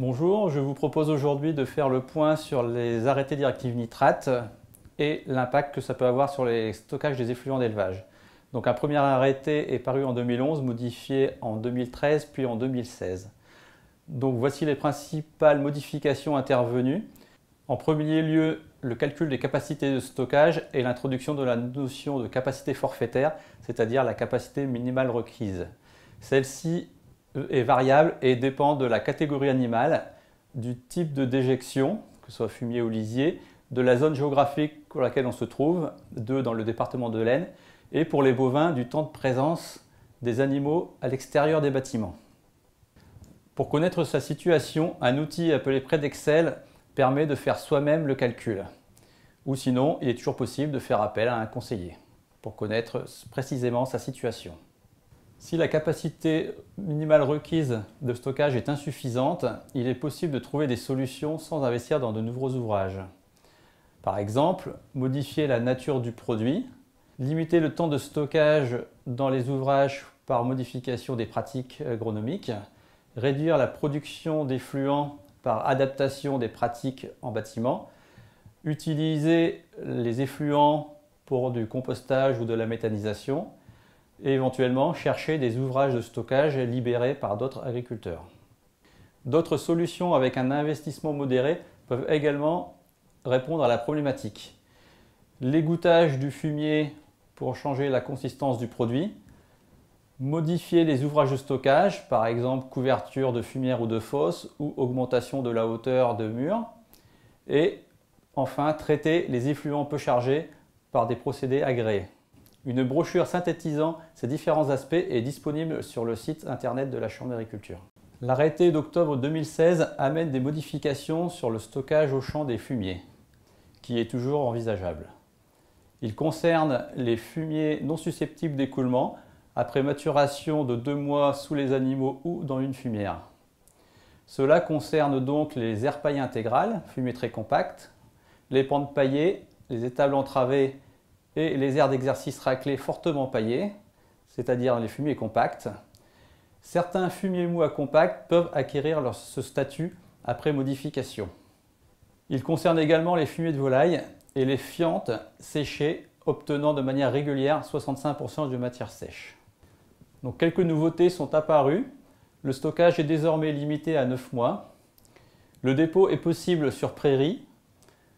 Bonjour, je vous propose aujourd'hui de faire le point sur les arrêtés directives nitrates et l'impact que ça peut avoir sur les stockages des effluents d'élevage. Donc un premier arrêté est paru en 2011, modifié en 2013 puis en 2016. Donc voici les principales modifications intervenues. En premier lieu, le calcul des capacités de stockage et l'introduction de la notion de capacité forfaitaire, c'est-à-dire la capacité minimale requise. Celle-ci est variable et dépend de la catégorie animale, du type de déjection, que ce soit fumier ou lisier, de la zone géographique pour laquelle on se trouve, dans le département de l'Aisne, et pour les bovins, du temps de présence des animaux à l'extérieur des bâtiments. Pour connaître sa situation, un outil appelé Predexcel permet de faire soi-même le calcul. Ou sinon, il est toujours possible de faire appel à un conseiller pour connaître précisément sa situation. Si la capacité minimale requise de stockage est insuffisante, il est possible de trouver des solutions sans investir dans de nouveaux ouvrages. Par exemple, modifier la nature du produit, limiter le temps de stockage dans les ouvrages par modification des pratiques agronomiques, réduire la production d'effluents par adaptation des pratiques en bâtiment, utiliser les effluents pour du compostage ou de la méthanisation, et éventuellement chercher des ouvrages de stockage libérés par d'autres agriculteurs. D'autres solutions avec un investissement modéré peuvent également répondre à la problématique. L'égouttage du fumier pour changer la consistance du produit, modifier les ouvrages de stockage, par exemple couverture de fumière ou de fosse ou augmentation de la hauteur de murs, et enfin traiter les effluents peu chargés par des procédés agréés. Une brochure synthétisant ces différents aspects est disponible sur le site internet de la Chambre d'agriculture. L'arrêté d'octobre 2016 amène des modifications sur le stockage au champ des fumiers, qui est toujours envisageable. Il concerne les fumiers non susceptibles d'écoulement après maturation de 2 mois sous les animaux ou dans une fumière. Cela concerne donc les aires paillées intégrales, fumier très compact, les pentes paillées, les étables entravées et les aires d'exercice raclées fortement paillées, c'est-à-dire les fumiers compacts. Certains fumiers mous à compact peuvent acquérir ce statut après modification. Il concerne également les fumiers de volaille et les fientes séchées obtenant de manière régulière 65% de matière sèche. Donc, quelques nouveautés sont apparues. Le stockage est désormais limité à 9 mois. Le dépôt est possible sur prairie,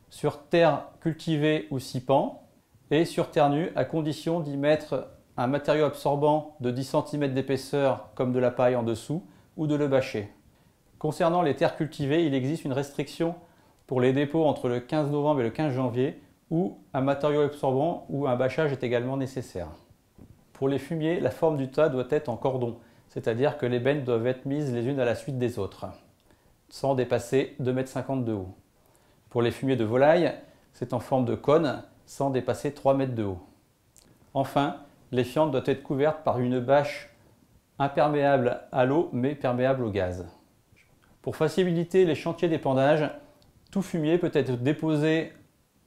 sur terre cultivée ou sipant, et sur terre nue à condition d'y mettre un matériau absorbant de 10 cm d'épaisseur comme de la paille en dessous ou de le bâcher. Concernant les terres cultivées, il existe une restriction pour les dépôts entre le 15 novembre et le 15 janvier où un matériau absorbant ou un bâchage est également nécessaire. Pour les fumiers, la forme du tas doit être en cordon, c'est-à-dire que les bennes doivent être mises les unes à la suite des autres, sans dépasser 2,50 m de haut. Pour les fumiers de volaille, c'est en forme de cône, sans dépasser 3 mètres de haut. Enfin, les fientes doivent être couvertes par une bâche imperméable à l'eau mais perméable au gaz. Pour faciliter les chantiers d'épandage, tout fumier peut être déposé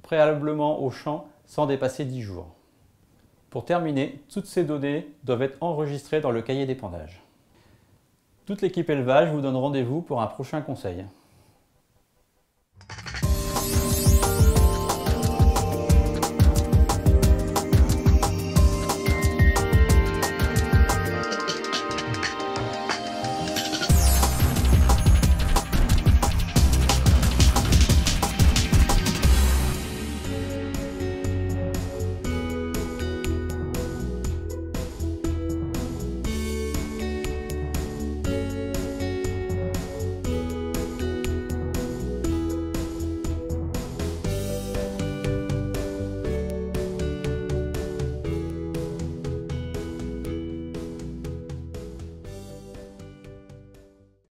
préalablement au champ sans dépasser 10 jours. Pour terminer, toutes ces données doivent être enregistrées dans le cahier d'épandage. Toute l'équipe élevage vous donne rendez-vous pour un prochain conseil.